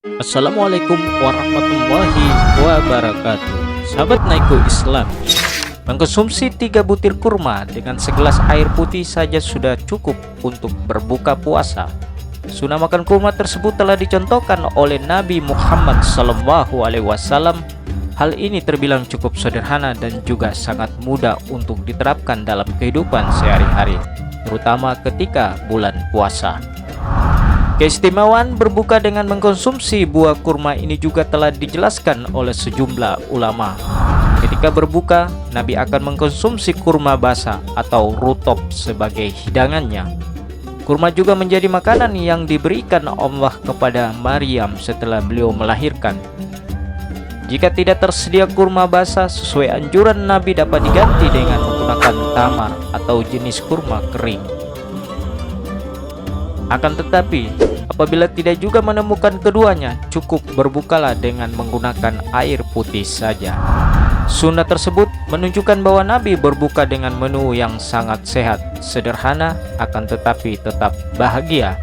Assalamualaikum warahmatullahi wabarakatuh. Sahabat Naiko Islam, mengkonsumsi 3 butir kurma dengan segelas air putih saja sudah cukup untuk berbuka puasa. Sunnah makan kurma tersebut telah dicontohkan oleh Nabi Muhammad SAW. Hal ini terbilang cukup sederhana dan juga sangat mudah untuk diterapkan dalam kehidupan sehari-hari, terutama ketika bulan puasa. Keistimewaan berbuka dengan mengkonsumsi buah kurma ini juga telah dijelaskan oleh sejumlah ulama. Ketika berbuka, Nabi akan mengkonsumsi kurma basah atau rutop sebagai hidangannya. Kurma juga menjadi makanan yang diberikan Allah kepada Maryam setelah beliau melahirkan. Jika tidak tersedia kurma basah sesuai anjuran Nabi, dapat diganti dengan menggunakan tamar atau jenis kurma kering. Akan tetapi, apabila tidak juga menemukan keduanya, cukup berbukalah dengan menggunakan air putih saja. Sunnah tersebut menunjukkan bahwa Nabi berbuka dengan menu yang sangat sehat, sederhana, akan tetapi tetap bahagia.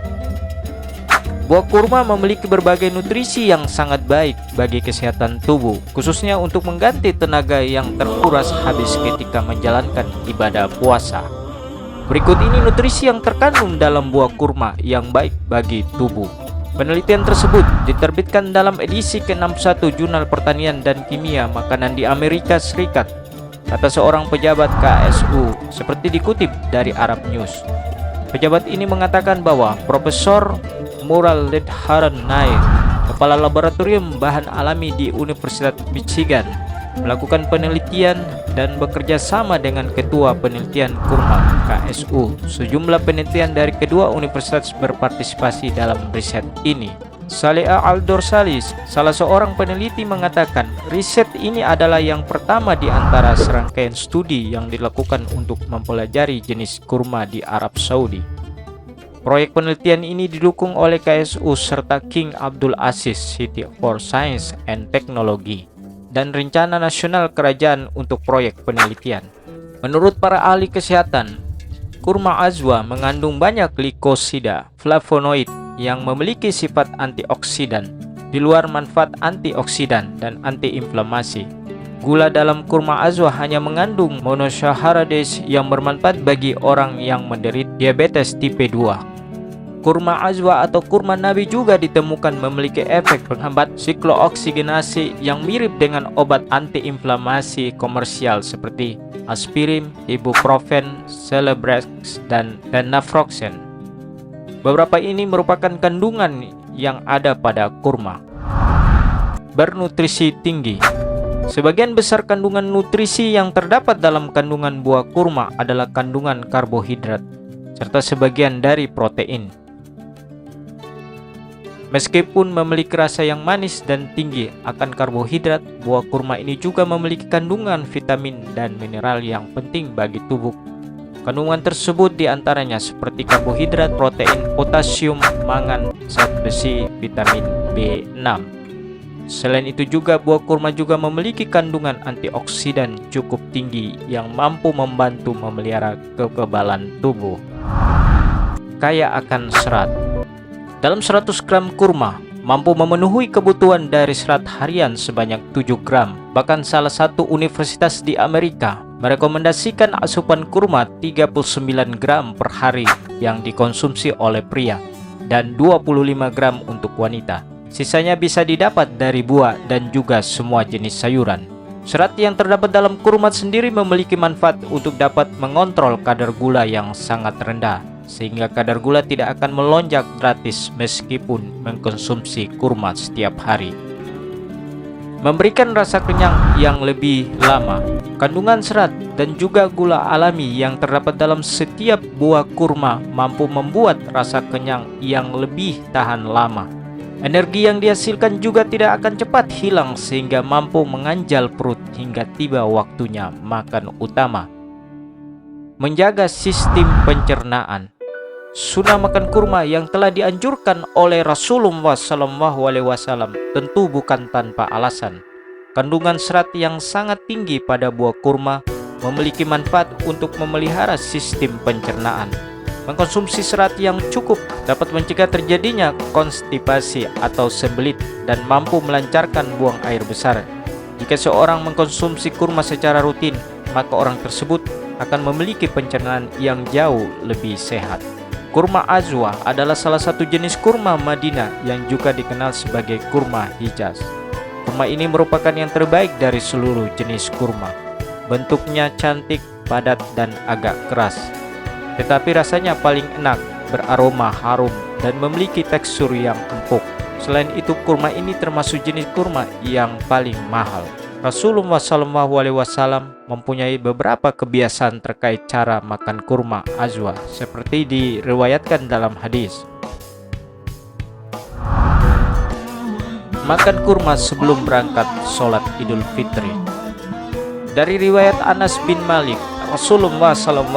Buah kurma memiliki berbagai nutrisi yang sangat baik bagi kesehatan tubuh, khususnya untuk mengganti tenaga yang terkuras habis ketika menjalankan ibadah puasa. Berikut ini nutrisi yang terkandung dalam buah kurma yang baik bagi tubuh. Penelitian tersebut diterbitkan dalam edisi ke-61 Jurnal Pertanian dan Kimia Makanan di Amerika Serikat, kata seorang pejabat KSU, seperti dikutip dari Arab News. Pejabat ini mengatakan bahwa Profesor Mural Ledharan Nair, kepala laboratorium bahan alami di Universitas Michigan, melakukan penelitian dan bekerja sama dengan Ketua Penelitian Kurma KSU. Sejumlah penelitian dari kedua universitas berpartisipasi dalam riset ini. Saleh Al-Dorsalis, salah seorang peneliti, mengatakan riset ini adalah yang pertama di antara serangkaian studi yang dilakukan untuk mempelajari jenis kurma di Arab Saudi. Proyek penelitian ini didukung oleh KSU serta King Abdul Aziz City for Science and Technology dan Rencana Nasional Kerajaan untuk proyek penelitian. Menurut para ahli kesehatan, kurma azwa mengandung banyak glikosida, flavonoid yang memiliki sifat antioksidan, di luar manfaat antioksidan dan antiinflamasi. Gula dalam kurma azwa hanya mengandung monosaccharide yang bermanfaat bagi orang yang menderita diabetes tipe 2. Kurma azwa atau kurma Nabi juga ditemukan memiliki efek penghambat siklooksigenasi yang mirip dengan obat antiinflamasi komersial seperti aspirin, ibuprofen, Celebrex, dan naproxen. Beberapa ini merupakan kandungan yang ada pada kurma. Bernutrisi tinggi. Sebagian besar kandungan nutrisi yang terdapat dalam kandungan buah kurma adalah kandungan karbohidrat, serta sebagian dari protein. Meskipun memiliki rasa yang manis dan tinggi akan karbohidrat, buah kurma ini juga memiliki kandungan vitamin dan mineral yang penting bagi tubuh. Kandungan tersebut diantaranya seperti karbohidrat, protein, potasium, mangan, zat besi, vitamin B6. Selain itu juga buah kurma juga memiliki kandungan antioksidan cukup tinggi yang mampu membantu memelihara kekebalan tubuh. Kaya akan serat. Dalam 100 gram kurma mampu memenuhi kebutuhan dari serat harian sebanyak 7 gram. Bahkan salah satu universitas di Amerika merekomendasikan asupan kurma 39 gram per hari yang dikonsumsi oleh pria dan 25 gram untuk wanita. Sisanya bisa didapat dari buah dan juga semua jenis sayuran. Serat yang terdapat dalam kurma sendiri memiliki manfaat untuk dapat mengontrol kadar gula yang sangat rendah, sehingga kadar gula tidak akan melonjak drastis meskipun mengkonsumsi kurma setiap hari. Memberikan rasa kenyang yang lebih lama. Kandungan serat dan juga gula alami yang terdapat dalam setiap buah kurma mampu membuat rasa kenyang yang lebih tahan lama. Energi yang dihasilkan juga tidak akan cepat hilang sehingga mampu menganjal perut hingga tiba waktunya makan utama. Menjaga sistem pencernaan. Sunnah makan kurma yang telah dianjurkan oleh Rasulullah SAW tentu bukan tanpa alasan. Kandungan serat yang sangat tinggi pada buah kurma memiliki manfaat untuk memelihara sistem pencernaan, Mengkonsumsi serat yang cukup dapat mencegah terjadinya konstipasi atau sembelit dan mampu melancarkan buang air besar. Jika seorang mengkonsumsi kurma secara rutin, maka orang tersebut akan memiliki pencernaan yang jauh lebih sehat. Kurma Azwa adalah salah satu jenis kurma Madinah yang juga dikenal sebagai kurma Hijaz. Kurma ini merupakan yang terbaik dari seluruh jenis kurma. Bentuknya cantik, padat, dan agak keras. Tetapi rasanya paling enak, beraroma harum, dan memiliki tekstur yang empuk. Selain itu, kurma ini termasuk jenis kurma yang paling mahal. Rasulullah SAW mempunyai beberapa kebiasaan terkait cara makan kurma Azwa, seperti diriwayatkan dalam hadis. Makan kurma sebelum berangkat sholat Idul Fitri. Dari riwayat Anas bin Malik, Rasulullah SAW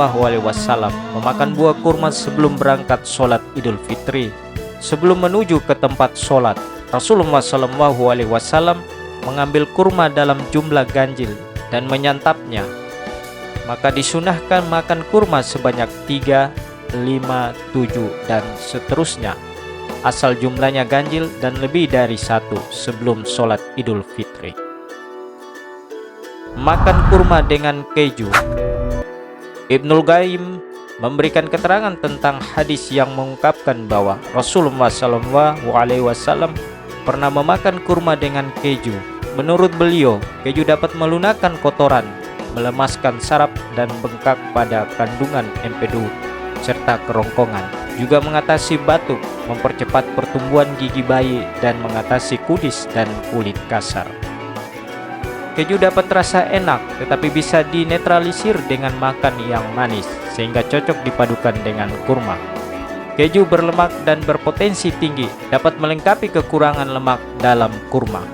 memakan buah kurma sebelum berangkat sholat Idul Fitri. Sebelum menuju ke tempat sholat, Rasulullah SAW mengambil kurma dalam jumlah ganjil dan menyantapnya. Maka disunahkan makan kurma sebanyak 3, 5, 7, dan seterusnya, asal jumlahnya ganjil dan lebih dari 1 sebelum sholat Idul Fitri. Makan kurma dengan keju. Ibnul Qayyim memberikan keterangan tentang hadis yang mengungkapkan bahwa Rasulullah SAW pernah memakan kurma dengan keju. Menurut beliau, keju dapat melunakkan kotoran, melemaskan saraf, dan bengkak pada kandungan empedu serta kerongkongan. Juga mengatasi batuk, mempercepat pertumbuhan gigi bayi, dan mengatasi kudis dan kulit kasar. Keju dapat terasa enak, tetapi bisa dinetralisir dengan makan yang manis, sehingga cocok dipadukan dengan kurma. Keju berlemak dan berpotensi tinggi, dapat melengkapi kekurangan lemak dalam kurma.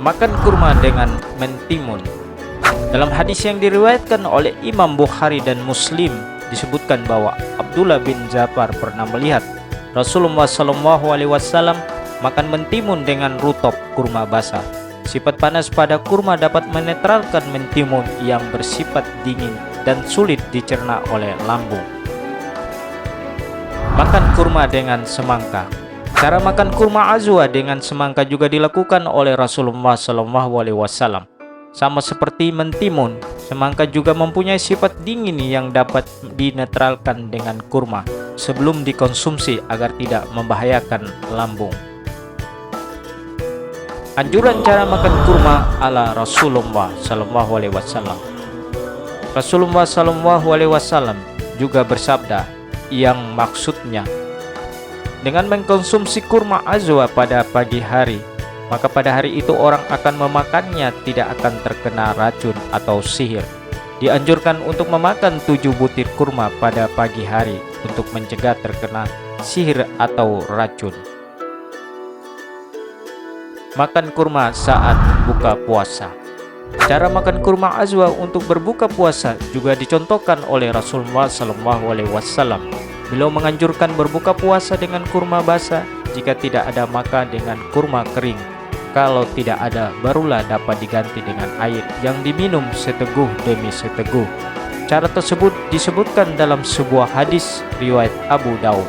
Makan kurma dengan mentimun. Dalam hadis yang diriwayatkan oleh Imam Bukhari dan Muslim, disebutkan bahwa Abdullah bin Ja'far pernah melihat Rasulullah SAW makan mentimun dengan rutop kurma basah. Sifat panas pada kurma dapat menetralkan mentimun yang bersifat dingin dan sulit dicerna oleh lambung. Makan kurma dengan semangka. Cara makan kurma Azwa dengan semangka juga dilakukan oleh Rasulullah SAW. Sama seperti mentimun, semangka juga mempunyai sifat dingin yang dapat dinetralkan dengan kurma sebelum dikonsumsi agar tidak membahayakan lambung. Anjuran cara makan kurma ala Rasulullah SAW. Rasulullah SAW juga bersabda yang maksudnya, dengan mengkonsumsi kurma Azwa pada pagi hari, maka pada hari itu orang akan memakannya tidak akan terkena racun atau sihir. Dianjurkan untuk memakan 7 butir kurma pada pagi hari untuk mencegah terkena sihir atau racun. Makan kurma saat buka puasa. Cara makan kurma Azwa untuk berbuka puasa juga dicontohkan oleh Rasulullah SAW. Beliau menganjurkan berbuka puasa dengan kurma basah. Jika tidak ada, maka dengan kurma kering. Kalau tidak ada, barulah dapat diganti dengan air yang diminum seteguh demi seteguh. Cara tersebut disebutkan dalam sebuah hadis riwayat Abu Daud,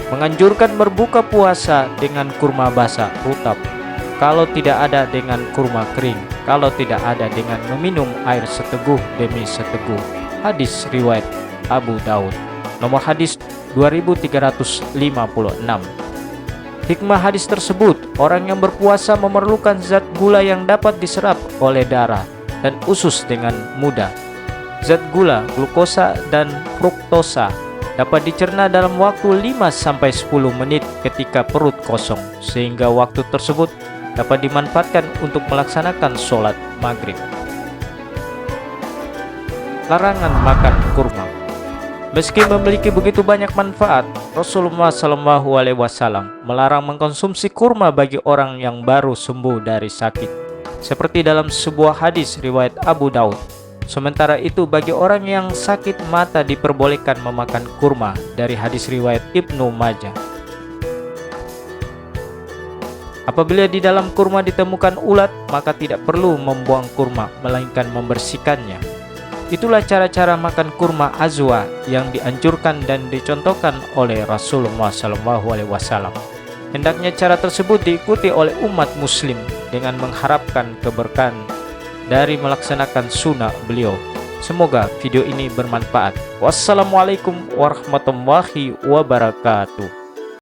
menganjurkan berbuka puasa dengan kurma basah rutab. Kalau tidak ada, dengan kurma kering. Kalau tidak ada, dengan meminum air seteguh demi seteguh. Hadis riwayat Abu Daud. Nomor hadis 2356. Hikmah hadis tersebut, orang yang berpuasa memerlukan zat gula yang dapat diserap oleh darah dan usus dengan mudah. Zat gula, glukosa, dan fruktosa dapat dicerna dalam waktu 5-10 menit ketika perut kosong, sehingga waktu tersebut dapat dimanfaatkan untuk melaksanakan sholat maghrib. Larangan makan kurma. Meski memiliki begitu banyak manfaat, Rasulullah SAW melarang mengkonsumsi kurma bagi orang yang baru sembuh dari sakit, seperti dalam sebuah hadis riwayat Abu Daud. Sementara itu, bagi orang yang sakit mata diperbolehkan memakan kurma, dari hadis riwayat Ibnu Majah. Apabila di dalam kurma ditemukan ulat, maka tidak perlu membuang kurma, melainkan membersihkannya. Itulah cara-cara makan kurma azwa yang dianjurkan dan dicontohkan oleh Rasulullah SAW. Hendaknya cara tersebut diikuti oleh umat muslim dengan mengharapkan keberkahan dari melaksanakan sunnah beliau. Semoga video ini bermanfaat. Wassalamualaikum warahmatullahi wabarakatuh.